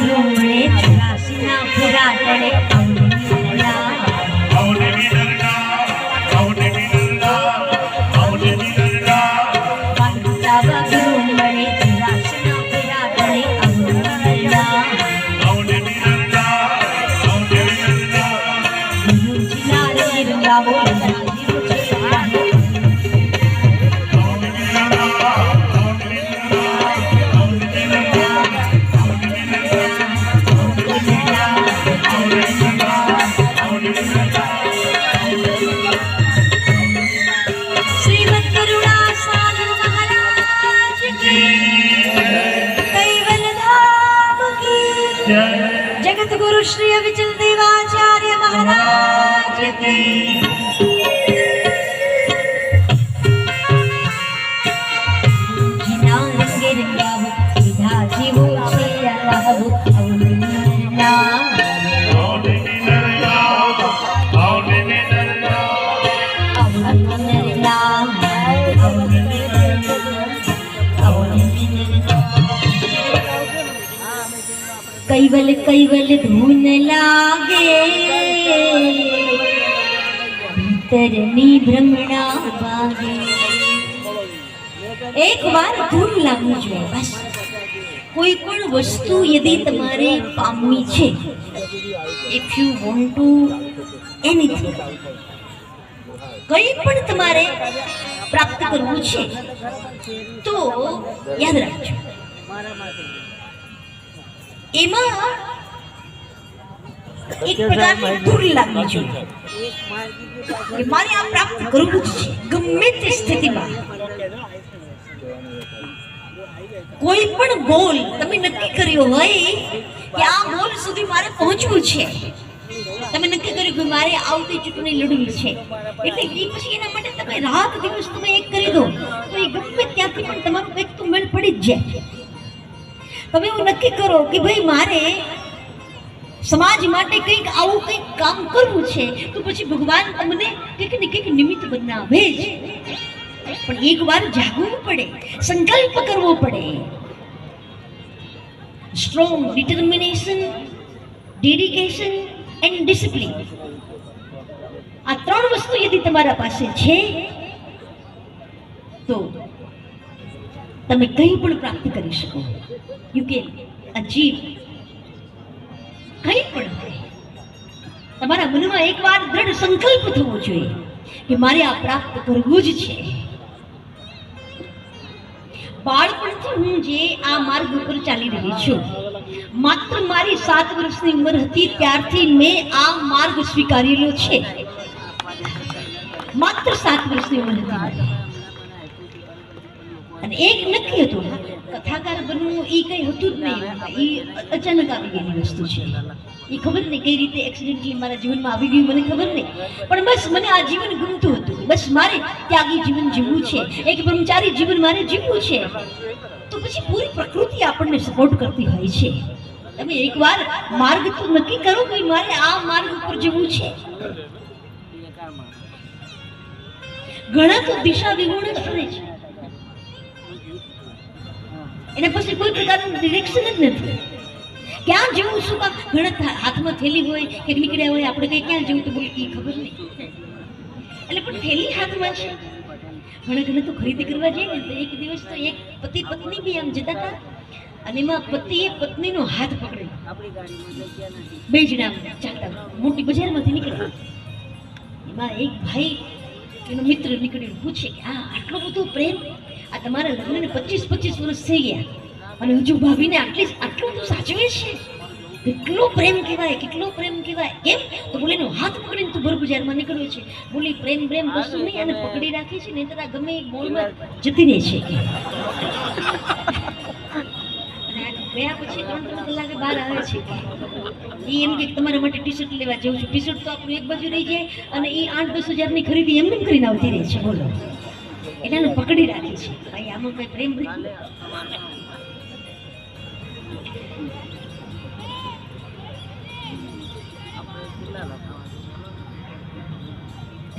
ગુરુ મળે ચોરાસીના ફેરા ટળે जगत गुरु श्री अविचल देवाचार्य महाराज की जिना रंगे रंगाव विधा जीवो छे अल्लाह अवलिया कैवल कैवल धून लागे भीतरनी भ्रमणा वागे एक बार धून लागવું જોઈએ બસ કોઈ પણ વસ્તુ यदि તમારે પામવી છે if you want to anything કંઈ પણ તમારે પ્રાપ્ત કરવું છે તો યાદ રાખજો એમાં એક પ્રકારની ધૂન લાગવી જોઈએ કે મારે આ પ્રાપ્ત કરવું જ છે ગમે તે સ્થિતિમાં કોઈ પણ ગોલ તમે નક્કી કર્યો હોય કે આ ગોલ સુધી મારે પહોંચવું છે તમે નક્કી કર્યું કે મારે આવતી ચૂંટણી લડવી છે એટલે એ પછી એના માટે તમે રાત દિવસ તમે એક કરી દો તો એ ગમે ત્યાંથી પણ તમારું કંઈક તો મેળ પડી જ જાય તમે એવું નક્કી કરો કે ભાઈ મારે સમાજ માટે કંઈક આવું કંઈક કામ કરવું છે તો પછી ભગવાન તમને કંઈક ને કંઈક નિમિત્ત બનાવે જ પણ એકવાર જાગવું પડે સંકલ્પ કરવો પડે strong determination dedication and discipline આ ત્રણ વસ્તુ यदि તમારા પાસે છે તો તમે કંઈ પણ પ્રાપ્ત કરી શકો યુ કેન અચીવ કંઈ પણ તમારા મનમાં એકવાર દ્રઢ સંકલ્પ થવો જોઈએ કે મારે આ પ્રાપ્ત કરવું જ છે બાળપણથી હું જે આ માર્ગ ઉપર ચાલી રહી છું માત્ર મારી 7 વર્ષની ઉંમર હતી ત્યારથી મેં આ માર્ગ સ્વીકારેલો છે માત્ર 7 વર્ષની ઉંમર હતી અને એક નક્કી હતું કથાકાર બનવું એ કઈ હતું જ નહીં એ અચાનક આવી ગયેલી વસ્તુ છે એ ખબર નહીં કઈ રીતે એક્સિડન્ટલી મારા જીવનમાં આવી ગયું મને ખબર નહીં પણ બસ મને આ જીવન ગમતું હતું બસ મારે ત્યાગી જીવન જીવવું છે એક બ્રહ્મચારી જીવન મારે જીવવું છે તો પછી પૂરી પ્રકૃતિ આપણને સપોર્ટ કરતી હોય છે તમે એકવાર માર્ગ તો નક્કી કરો કે મારે આ માર્ગ ઉપર જવું છે ઘણા તો દિશા વિહોણ જ ફરે છે એના પછી કોઈ પ્રકારનું ડિરેક્શન જ નથી ક્યાં જવું શું કામ ઘણા હાથમાં થેલી હોય કે નીકળ્યા હોય આપણે કઈ ક્યાં જવું તો બોલે એ ખબર નહીં એટલે પણ થેલી હાથમાં છે ઘણા તો ખરીદી કરવા જઈએ ને તો એક દિવસ તો એક પતિ પત્ની બી આમ જતા હતા અને એમાં પતિએ પત્નીનો હાથ પકડ્યો બે જણા ચાલતા મોટી બજારમાંથી નીકળ્યા એમાં એક ભાઈ એનો મિત્ર નીકળ્યો પૂછે કે આટલો બધો પ્રેમ આ તમારા લગ્નને 25 વર્ષ થઈ ગયા અને હજુ ભાભીને આટલું તો સાચવે છે કેટલો પ્રેમ કહેવાય કેમ તો બોલે એનો હાથ પકડીને તું ભર બજારમાં નીકળ્યો છે બોલી પ્રેમ કશું નહીં અને પકડી રાખી છે નહીં તો ગમે મોલમાં જતી રહે છે ગયા પછી 3 કલાકે બહાર આવે છે એ એમ કે તમારા માટે ટી શર્ટ લેવા જવું છું ટી શર્ટ તો આપણું એક બાજુ રહી જાય અને એ 8-10 હજારની ખરીદી એમને કરીને આવતી રહે છે બોલો એને પકડી રાખી છે ભાઈ આમાં કઈ પ્રેમ નથી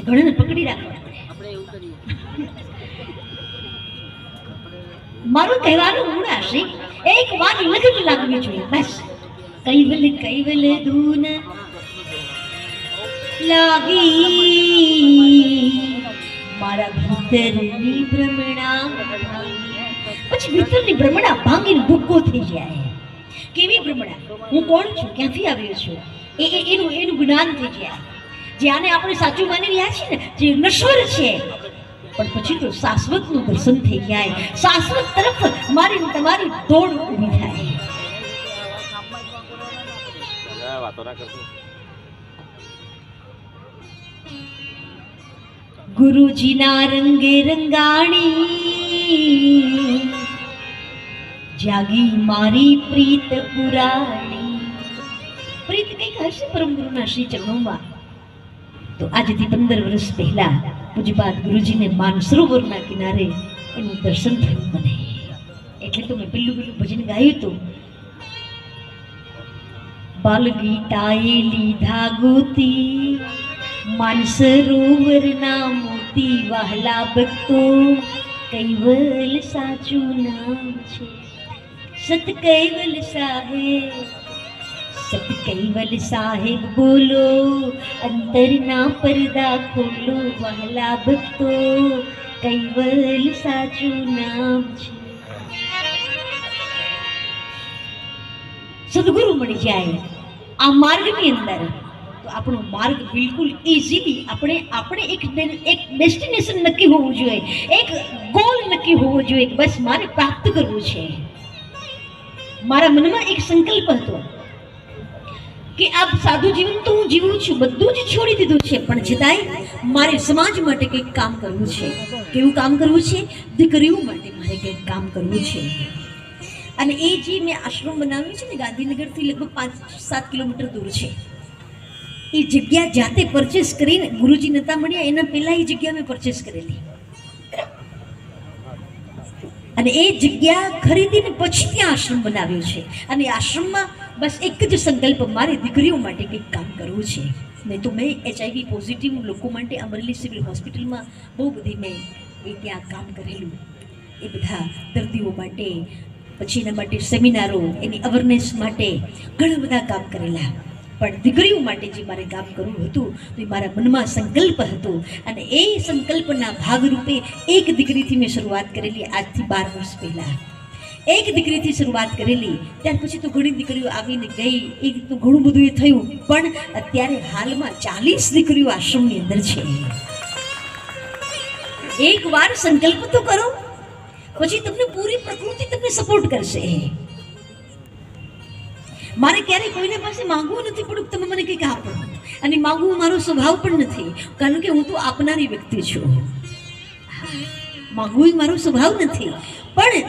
ઘણાને પકડી રાખવા મારું કહેવાનું મૂળ હશે એક વાર લગ્ન લાગવી જોઈએ બસ કૈવલ કૈવલ ધૂન લાગી મારા ભીતરની ભ્રમણા ભાંગી. પછી ભીતરની ભ્રમણા ભાંગીને ભૂક્કો થઈ જાય. કેવી ભ્રમણા? હું કોણ છું, ક્યાંથી આવ્યો છું, એનું જ્ઞાન થઈ જાય. જેને આપણે સાચું માની રહ્યા છીએ ને, જે નશ્વર છે, પણ પછી તો શાશ્વતનું દર્શન થઈ જાય. શાશ્વત તરફ મારી તમારી દોડ ઊભી થાય. ગુરુજીના રંગે રંગાણી જાગી મારી પ્રીત પુરાણી. પ્રીત કંઈક હશે પરમ ગુરુના શ્રી ચરણોમાં. તો આજથી 15 વર્ષ પહેલા પૂજ્યપાદ ગુરુજીને માનસરોવરના કિનારે એનું દર્શન થયું મને. એટલે તો મેં પેલું ભજન ગાયું હતું. બાલગીતાએ લીધા ગોતી માનસરોવરના મોતી. વહાલા ભક્તો કૈવલ સાચું નામ છે. સત કૈવલ સાહેબ, સત કૈવલ સાહેબ બોલો, અંતરના પડદા ખોલો. વહાલા ભક્તો કૈવલ સાચું નામ છે. સદગુરુ મળી જાય આ માર્ગની અંદર તો આપણો માર્ગ બિલકુલ ઇઝીલી આપણે એક ડેસ્ટિનેશન નક્કી હોવું જોઈએ, એક ગોલ નક્કી હોવો જોઈએ. બસ મારે પ્રાપ્ત કરવું છે. મારા મનમાં એક સંકલ્પ હતો કે આ સાધુ જીવન તો હું જીવું છું, બધું જ છોડી દીધું છે, પણ છતાંય મારે સમાજ માટે કંઈક કામ કરવું છે. કેવું કામ કરવું છે? દીકરીઓ માટે મારે કંઈક કામ કરવું છે. અને એ જે મેં આશ્રમ બનાવ્યું છે ને, ગાંધીનગરથી લગભગ 5-7 કિલોમીટર દૂર છે. એ જગ્યા જાતે પરચેસ કરીને, ગુરુજી નતા મળ્યા એના પહેલા એ જગ્યા મેં પરચેસ કરેલી, અને એ જગ્યા ખરીદીને પછી ત્યાં આશ્રમ બનાવ્યો છે. અને આશ્રમમાં બસ એક જ સંકલ્પ, મારે દીકરીઓ માટે કંઈક કામ કરવું છે. નહીં તો મેં HIV પોઝિટિવ લોકો માટે અમરેલી સિવિલ હોસ્પિટલમાં બહુ બધી મેં ત્યાં કામ કરેલું. એ બધા દર્દીઓ માટે, પછી એના માટે સેમિનારો, એની અવેરનેસ માટે ઘણા બધા કામ કરેલા. પણ દીકરીઓ માટે જે મારે કામ કરવું હતું તો એ મારા મનમાં સંકલ્પ હતો. અને એ સંકલ્પના ભાગરૂપે એક દીકરીથી મેં શરૂઆત કરેલી. આજથી 12 વર્ષ પહેલાં એક દીકરીથી શરૂઆત કરેલી. ત્યાર પછી તો ઘણી દીકરીઓ આવીને ગઈ, એ તો ઘણું બધું એ થયું. પણ અત્યારે હાલમાં 40 દીકરીઓ આશ્રમની અંદર છે. એકવાર સંકલ્પ તો કરો, પછી તમને પૂરી પ્રકૃતિ તમને સપોર્ટ કરશે. મારે ક્યારેય કોઈના પાસે માંગવું નથી પડ્યું તમે મને કંઈક આપો, અને માંગવું મારો સ્વભાવ પણ નથી, કારણ કે હું તો આપનારી વ્યક્તિ છું. માંગવું મારો સ્વભાવ નથી. પણ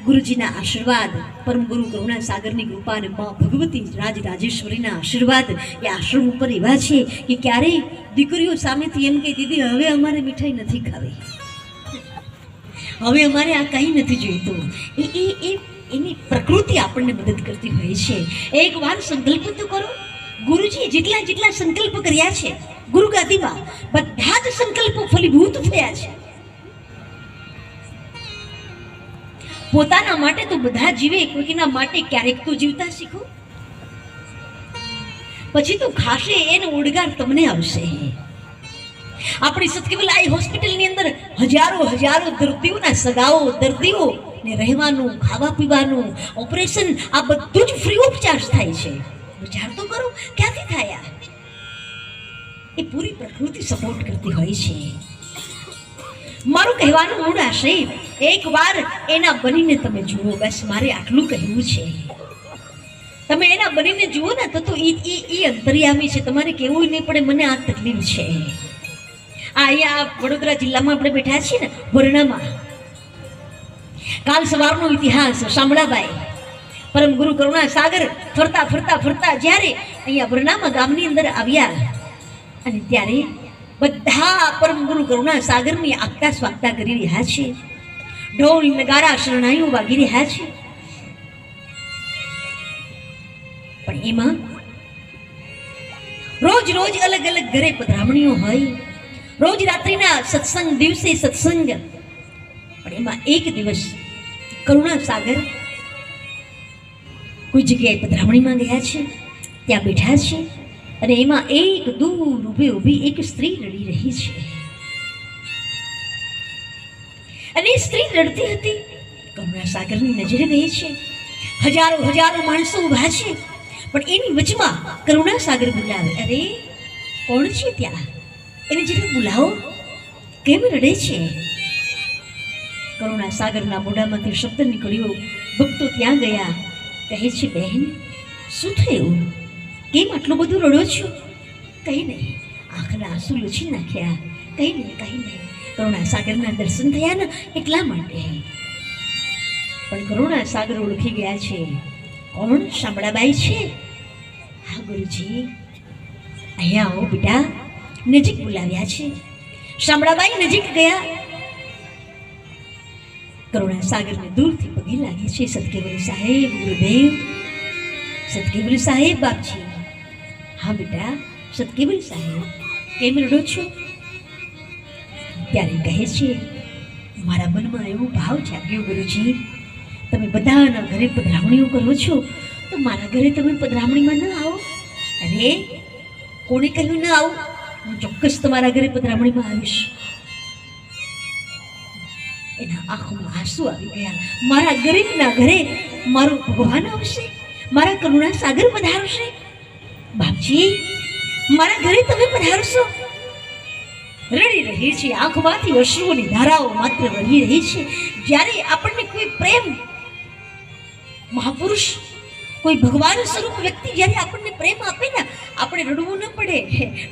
ગુરુજીના આશીર્વાદ, પરમ ગુરુ કરુણા સાગરની કૃપા અને મા ભગવતી રાજરાજેશ્વરીના આશીર્વાદ એ આશ્રમ ઉપર એવા છે કે ક્યારેય દીકરીઓ સામેથી એમ કહે, દીદી હવે અમારે મીઠાઈ નથી ખાવી, હવે અમારે આ કંઈ નથી જોઈતું. એની પ્રકૃતિ આપણને મદદ કરતી હોય છે. એકવાર સંકલ્પ તો કરો. ગુરુજી જેટલા સંકલ્પ કર્યા છે ગુરુ ગાદીમાં, બધા જ સંકલ્પો ફલીભૂત થયા છે. પોતાના માટે તો બધા જીવે, કોઈના માટે ક્યારેક તો જીવતા શીખો, પછી તો ખાશે એનો ઉડગાર તમને આવશે. આપણી સતકેવલ આઈ હોસ્પિટલની અંદર હજારો દર્દીઓના સગાઓ, દર્દીઓ ને રહેવાનું, ખાવા પીવાનું, ઓપરેશન, આ બધું જ ફ્રી ઓફ ચાર્જ થાય છે. વિચાર તો કરો ક્યાંથી થયા? એ પૂરી પ્રકૃતિ સપોર્ટ કરતી હોય છે. મારું કહેવાનું મૂળ આશય, એકવાર એના બનીને તમે જુઓ. બસ મારે આટલું કહેવું છે. તમે એના બનીને જુઓ ને તો એ અંતર્યામી છે. તમારે કહેવું નહીં પડે મને આ તકલીફ છે. અહીંયા વડોદરા જિલ્લામાં આપણે બેઠા છીએ ને, વરણામાં. કાલ સવારનો ઇતિહાસ શામળાબાઈ પરમ ગુરુ કરુણા સાગર ફરતા જ્યારે અહીંયા વરણામાં ગામની અંદર આવ્યા, અને ત્યારે બધા પરમ ગુરુ કરુણા સાગરની આગતા સ્વાગતા કરી રહ્યા છે. ઢોલ નગારા શરણાઈઓ વાગી રહ્યા છે. પણ એમાં રોજ અલગ અલગ ઘરે પધરામણીઓ હોય, રોજ રાત્રિના સત્સંગ, દિવસે સત્સંગ. પણ એમાં એક દિવસ કરુણા સાગર કોઈ જગ્યાએ પધરામણીમાં ગયા છે, ત્યાં બેઠા છે અને એમાં એક દૂર ઊભી એક સ્ત્રી રડી રહી છે. અને એ સ્ત્રી રડતી હતી. કરુણાસાગરની નજરે ગઈ છે. હજારો માણસો ઊભા છે, પણ એની વચમાં કરુણાસાગર બોલાવે, અરે કોણ છે ત્યાં? એને જરા બોલાવો, કેમ રડે છે? કરુણાસાગરના મોઢામાંથી શબ્દ નીકળ્યો. ભક્તો ત્યાં ગયા, કહે છે, બહેન શું થયું? કેમ આટલું બધું રડો છો? કંઈ નહીં, આંખના આંસુ લૂછી નાખ્યા. કંઈ નહીં. કરુણાસાગરના દર્શન થયા ને એટલા માટે. પણ કરુણાસાગર ઓળખી ગયા છે. કોણ? શામળાબાઈ છે. હા ગુરુજી, અહીંયા આવો બેટા. નજીક બોલાવ્યા છે. શામળાબાઈ નજીક ગયા. કરુણાસાગરને દૂરથી પગે લાગે છે. સતકેવલ સાહેબ, ગુરુદેવ. સતકેવલ સાહેબ બાપજી. હા બેટા, સતકેવલ સાહેબ, કેમ રડો છો? ત્યારે કહે છે, મારા મનમાં એવો ભાવ જાગ્યો ગુરુજી, તમે બધાના ઘરે પધરામણીઓ કરો છો, તો મારા ઘરે તમે પધરામણીમાં ન આવો? અરે કોણે કહ્યું ન આવું? હું ચોક્કસ તમારા ઘરે પધરામણીમાં આવીશ. એના આંખોમાં આંસુ આવી ગયા. મારા ગરીબના ઘરે મારો ભગવાન આવશે? મારા કરુણાસાગર પધારશે? બાપજી, મારા ઘરે તમે પધારશો? રડી રહી છે. આંખમાંથી અશ્રુઓની ધારાઓ માત્ર વહી રહી છે. જ્યારે આપણને કોઈ પ્રેમ મહાપુરુષ, કોઈ ભગવાન સ્વરૂપ વ્યક્તિ જ્યારે આપણને પ્રેમ આપે ને, આપણે રડવું ન પડે,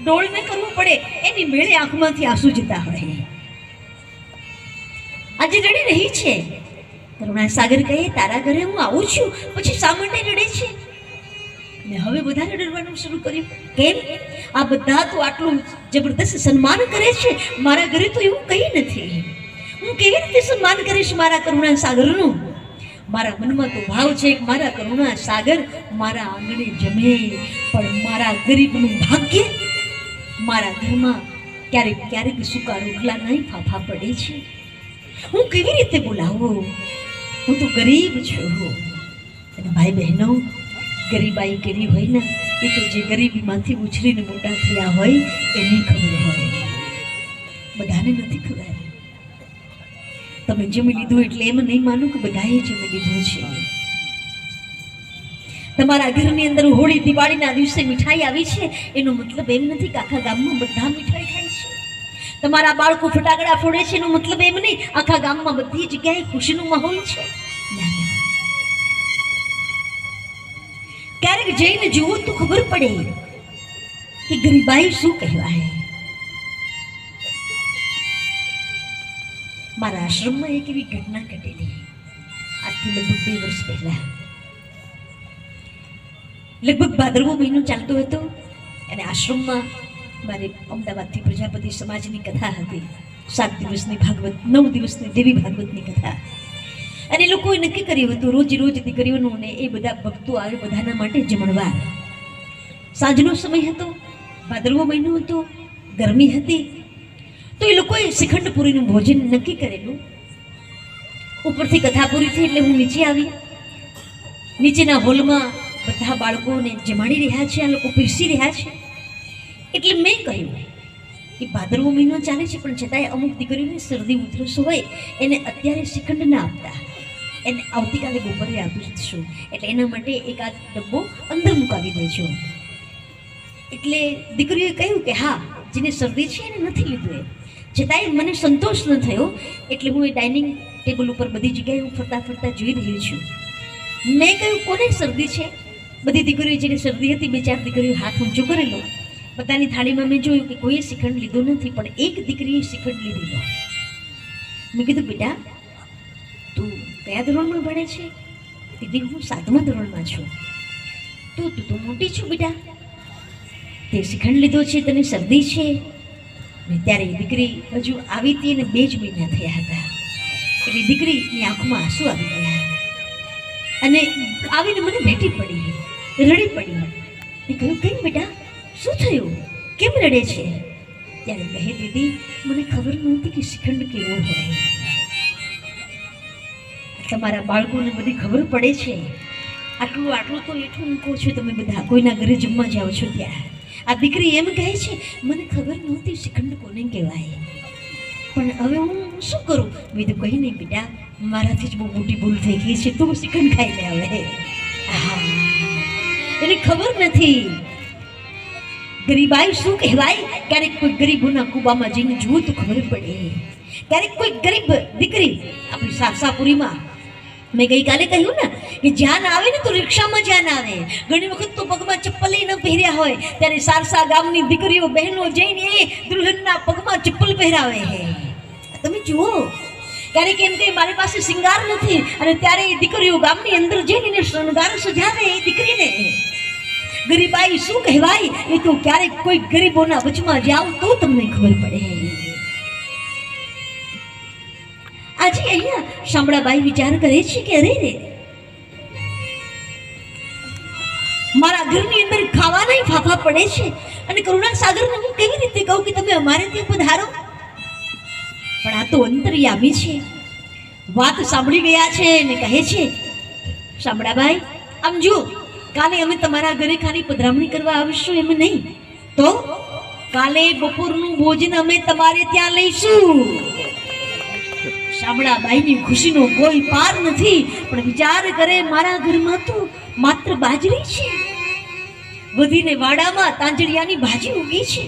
ડોળ ન કરવું પડે, એની મેળે આંખમાંથી આંસુ જતા હોય. આજે રડી રહી છે. કરુણાસાગર કહે, તારા ઘરે હું આવું છું, પછી શા માટે રડે છે? ને હવે બધા રડવાનું શરૂ કર્યું. કેમ? આ બધા તો આટલું જબરદસ્ત સન્માન કરે છે, મારા ઘરે તો એવું કંઈ નથી. હું કેવી રીતે સન્માન કરીશ મારા કરુણાસાગરનું? મારા મનમાં તો ભાવ છે કે મારા કરુણાસાગર મારા આંગણે જમે, પણ મારા ગરીબનું ભાગ્ય મારા ઘરમાં ક્યારેક સૂકા રોટલા નહીં ફાફા પડે છે. હું કેવી રીતે બોલાવું? હું તો ગરીબ છું. અને ભાઈ બહેનો, ગરીબાઈ કેવી હોય ને, એ તો જે ગરીબીમાંથી ઉછરીને મોટા થયા હોય એની ખબર હોય, બધાને નથી ખબર. તમે જમી લીધું એટલે એમ નહીં માનો કે બધાએ જમી લીધું છે. તમારા ઘરની અંદર હોળી દિવાળીના દિવસે મીઠાઈ આવી છે, એનો મતલબ એમ નથી કે આખા ગામમાં બધા મીઠાઈ ખાય છે. તમારા બાળકો ફટાકડા ફોડે છે, એનો મતલબ એમ નહીં આખા ગામમાં બધી જગ્યાએ ખુશીનો માહોલ છે. ક્યારેક જઈને જુઓ તો ખબર પડે કે ગરીબાઈ શું કહેવાય. મારા આશ્રમમાં એક એવી ઘટના ઘટેલી આજથી લગભગ 2 વર્ષ પહેલા. લગભગ ભાદરવો મહિનો ચાલતો હતો અને આશ્રમમાં મારે અમદાવાદથી પ્રજાપતિ સમાજની કથા હતી. 7 દિવસની ભાગવત, 9 દિવસની દેવી ભાગવતની કથા. અને લોકોએ નક્કી કર્યું હતું રોજ દીકરીઓનું ને એ બધા ભક્તો આવે બધાના માટે જમણવાર. સાંજનો સમય હતો, ભાદરવો મહિનો હતો, ગરમી હતી, તો એ લોકોએ શ્રીખંડ પૂરીનું ભોજન નક્કી કરેલું. ઉપરથી કથા પૂરી થઈ એટલે હું નીચે આવી. નીચેના હોલમાં બધા બાળકોને જમાડી રહ્યા છે, આ લોકો પીરસી રહ્યા છે. એટલે મેં કહ્યું કે ભાદરવો મહિનો ચાલે છે, પણ છતાંય અમુક દીકરીઓને શરદી ઉધરસ હોય, એને અત્યારે શ્રીખંડ ના આપતા, એને આવતીકાલે બપોરે આપી દઈશું, એટલે એના માટે એકાદ ડબ્બો અંદર મુકાવી દેજો. એટલે દીકરીઓએ કહ્યું કે હા, જેને શરદી છે એને નથી લીધું. છતાંય મને સંતોષ ન થયો, એટલે હું એ ડાઇનિંગ ટેબલ ઉપર બધી જગ્યાએ હું ફરતા જોઈ રહી છું. મેં કહ્યું, કોને શરદી છે? બધી દીકરીઓ જેને શરદી હતી, 2-4 દીકરીઓ હાથ ઊંચો કરેલો. બધાની થાળીમાં મેં જોયું કે કોઈએ શ્રીખંડ લીધો નથી, પણ એક દીકરીએ શ્રીખંડ લીધેલો. મેં કીધું, બેટા તું કયા ધોરણમાં ભણે છે? દીદી, હું 7મા ધોરણમાં છું. તું તો મોટી છું બેટા, તે શ્રીખંડ લીધો છે, તને શરદી છે? ને ત્યારે એ દીકરી હજુ આવી હતી અને 2 જ મહિના થયા હતા. એટલે દીકરીની આંખમાં આંસુ આવી ગયા અને આવીને મને ભેટી પડી, રડી પડી. મેં કહ્યું, કેમ બેટા, શું થયું? કેમ રડે છે? ત્યારે કહે, દીદી મને ખબર નહોતી કે શ્રીખંડ કેવો હોય. તમારા બાળકોને બધી ખબર પડે છે. આટલું તો એટલું હું કહું છું, તમે બધા કોઈના ઘરે જમવા જાઓ છો ત્યાં આ દીકરી એમ કહે છે, મને ખબર નહોતી શ્રીખંડ કોને કહેવાય, પણ હવે હું શું કરું? મેં તો કહી નહીં બેટા, મારાથી જ બહુ મોટી ભૂલ થઈ ગઈ છે, તું શ્રીખંડ ખાઈ લે હવે. એને ખબર નથી ગરીબાઈ શું કહેવાય. ક્યારેક કોઈ ગરીબોના કુબામાં જઈને જુઓ તો ખબર પડે. ક્યારેક કોઈ ગરીબ દીકરી આપણી સારસાપુરીમાં, મેં ગઈકાલે કહ્યું ને કે જાન આવે ને તો રિક્ષામાં જાન આવે. ઘણી વખત તો પગમાં ચપ્પલ ન પહેર્યા હોય ત્યારે સારસા ગામની દીકરીઓ બહેનો જઈને દુલ્હનના પગમાં ચપ્પલ પહેરાવે છે. તમે જુઓ, ક્યારેક એમ કે મારી પાસે શિંગાર નથી, અને ત્યારે એ દીકરીઓ ગામની અંદર જઈને શણગાર સજાવે એ દીકરીને. ગરીબાઈ શું કહેવાય એ તો ક્યારેક કોઈ ગરીબોના વચમાં જાવ તો તમને ખબર પડે. આજે અહીંયા શામળાબાઈ વિચાર કરે છે કે અરે રે, મારા ઘરની અંદર ખાવાના ફાફા પડે છે, અને કરુણા સાગરને હું કેવી રીતે કહું કે તમે અમારે ત્યાં પધારો? પણ આ તો અંતર્યામી છે, વાત સાંભળી ગયા છે અને કહે છે, શામળાબાઈ આમ જો, કાલે અમે તમારા ઘરે ખાલી પધરામણી કરવા આવીશું એમ નહીં, તો કાલે બપોરનું ભોજન અમે તમારે ત્યાં લઈશું. શામળાબાઈની ખુશીનો કોઈ પાર નથી, પણ વિચાર કરે મારા ઘરમાં તો માત્ર બાજરી છે, વધીને વાડામાં તાંજળિયાની ભાજી ઉગી છે.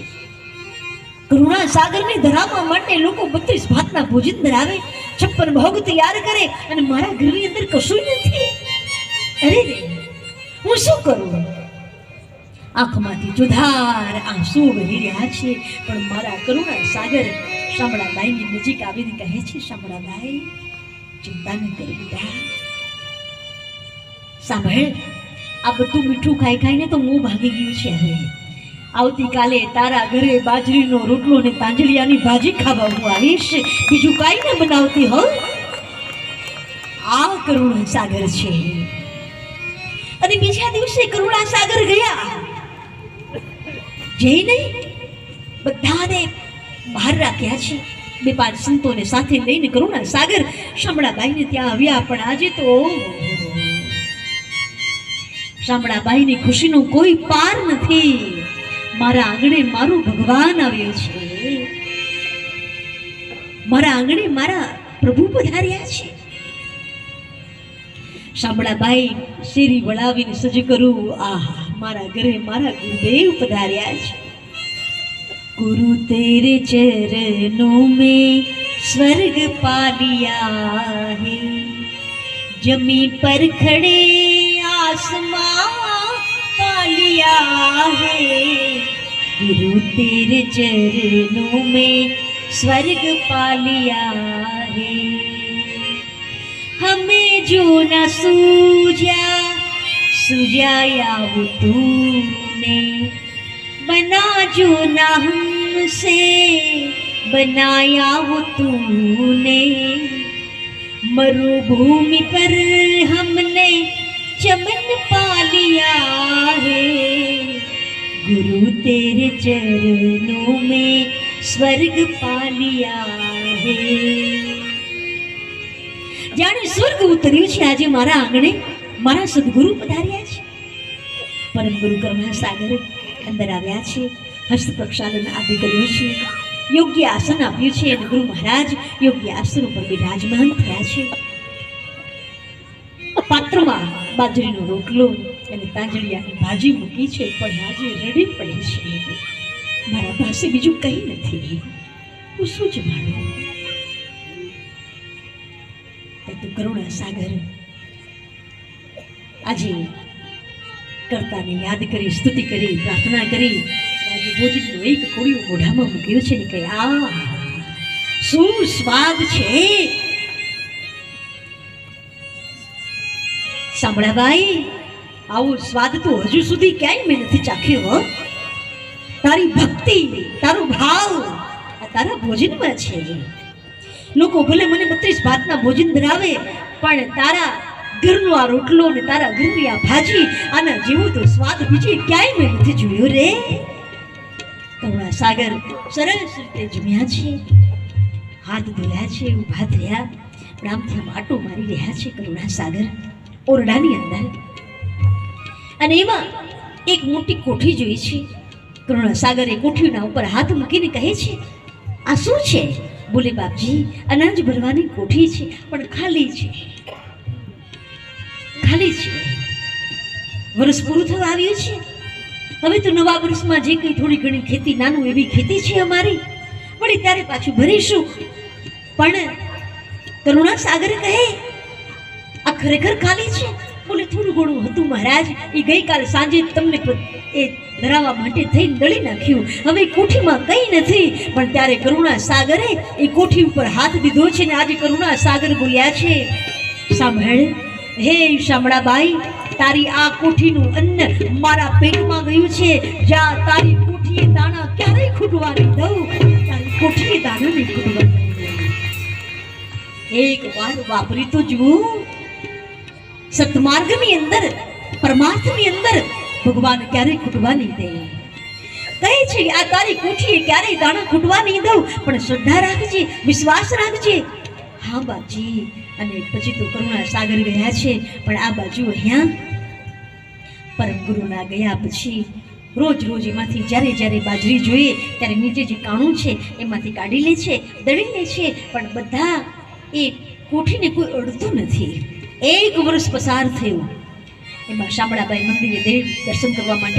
કરુણા સાગરની ધરાવવા માટે લોકો 32 ભાતના ભોજન ધરાવે, 56 ભોગ તૈયાર કરે, અને મારા ઘરની અંદર કશું નથી. અરે રે, હું શું કરું? આંખમાંથી જુધાર આંસુ વહી રહ્યા છે, પણ મારા કરુણા સાગર શામળાબાઈની નજીક આવીને કહે છે, શામળાબાઈ ચિંતા ન કર બેટા, સાંભળ, આ બધું મીઠું ખાઈ ખાઈને તો મોં ભાગી ગયું છે. હવે આવતીકાલે તારા ઘરે બાજરીનો રોટલો ને તાંજળિયાની ભાજી ખાવા હું આવીશ, બીજું કાંઈ ન બનાવતી હો. આ કરુણા સાગર છે. અને બીજા દિવસે કરુણા સાગર ગયા, જઈને બધાને બહાર રાખ્યા છે. 2-5 સંતોને સાથે લઈને કરુણા સાગર શામળાબાઈને ત્યાં આવ્યા. પણ આજે તો શામળાબાઈની ખુશીનો કોઈ પાર નથી. મારા આંગણે મારું ભગવાન આવ્યો છે, મારા આંગણે મારા પ્રભુ પધાર્યા છે. શામળાબાઈ શેરી વળાવીને સજ કરું, આહા, મારા ઘરે મારા ગુરુદેવ પધાર્યા છે. गुरु तेरे चरणों में स्वर्ग पा लिया है, जमी पर खड़े आसमां पा लिया है. गुरु तेरे चरणों में स्वर्ग पा लिया है. हमें जो न सूझाया वो तूने, बना जो ना हमसे बनाया वो तूने. मरुभूमि पर हमने चमन पा लिया है. गुरु तेरे चरणों में स्वर्ग पा लिया है. जाने स्वर्ग उतर्યું છે આજે મારા આંગણે. મારા સદગુરુ પધાર્યા છે. પરમ ગુરુ કરુણા સાગર અંદર આવ્યા છે. હસ્ત પ્રક્ષાલન આદિ કર્યું છે, યોગ્ય આસન આપ્યું છે, અને ગુરુ મહારાજ યોગ્ય આસન ઉપર બિરાજમાન થયા છે. પાત્રમાં બાજરીનો રોટલો અને તાંજળિયાની ભાજી મૂકી છે, પણ આજે રડી પડે છે. મારા પાસે બીજું કંઈ નથી, હું શું જમાડું? તો કરુણા સાગર આજે કર્તાને યાદ કરી, સ્તુતિ કરી, પ્રાર્થના કરી, આજે ભોજનનો એક કોળિયો મોઢામાં મૂક્યો છે ને કે આ શું સ્વાદ છે. શામળાબાઈ, આવો સ્વાદ તો હજુ સુધી ક્યાંય મેં નથી ચાખ્યો. તારી ભક્તિ, તારો ભાવ આ તારા ભોજનમાં છે. લોકો ભલે મને 32 ભાતના ભોજન ધરાવે, પણ તારા ઘરનો આ રોટલો ને તારા ઘરની આ ભાજી, આના જેવો તો સ્વાદ બીજે ક્યાંય મેં નથી જોયો રે. કરુણા સાગર સરસ રીતે જમ્યા છે, હાથ ધોયા છે, ઊભા થયા, પણ આમથી આટો મારી રહ્યા છે. કરુણા સાગર ઓરડાની અંદર અને એમાં એક મોટી કોઠી જોઈ છે. કરુણાસાગર એ કોઠીના ઉપર હાથ મૂકીને કહે છે, આ શું છે? બોલે, બાપજી, અનાજ ભરવાની કોઠી છે, પણ ખાલી છે, ખાલી છે. વર્ષ પૂરું થવા આવ્યું છે. હવે તો નવા વર્ષમાં જે કંઈ થોડી ઘણી ખેતી, નાનું એવી ખેતી છે અમારી, વળી ત્યારે પાછું ભરીશું. પણ કરુણાસાગર કહે, આ ખરેખર ખાલી છે? બોલે, થોડું ઘણું હતું મહારાજ, એ ગઈકાલ સાંજે તમને એ ધરાવવા માટે થઈને દળી નાખ્યું. હવે કોઠીમાં કંઈ નથી. પણ ત્યારે કરુણાસાગરે એ કોઠી ઉપર હાથ દીધો છે ને આજે કરુણાસાગર બોલ્યા છે, સાંભળ હે શામળાબાઈ, તારી આ કોઠીનું અન્ન મારા પેટમાં ગયું છે. જા, તારી કોઠીએ દાણા ક્યારેય ખૂટવા નહીં દઉં, તારી કોઠીએ દાણા નહીં ખૂટવા દઉં. એક વાર વાપરી તો જુઓ. સત્માર્ગની અંદર, પરમાર્થની અંદર ભગવાન ક્યારેય ખૂટવા નહીં દે. કહે છે આ તારી કોઠીએ ક્યારેય દાણા ખૂટવા નહીં દઉં, પણ શ્રદ્ધા રાખજે, વિશ્વાસ રાખજે. હા બાપજી. અને પછી તો કરુણાસાગર ગયા છે. પણ આ બાજુ અહીંયા પરમ ગુરુના ગયા પછી રોજ રોજ એમાંથી જ્યારે જ્યારે બાજરી જોઈએ ત્યારે નીચે જે કાણું છે એમાંથી કાઢી લે છે, દળી લે છે. પણ બધા એ કોઠીને કોઈ અડતું નથી. એક વર્ષ પસાર થયું. એમાં શામળાબાઈ મંદિરે દર્શન કરવા માટે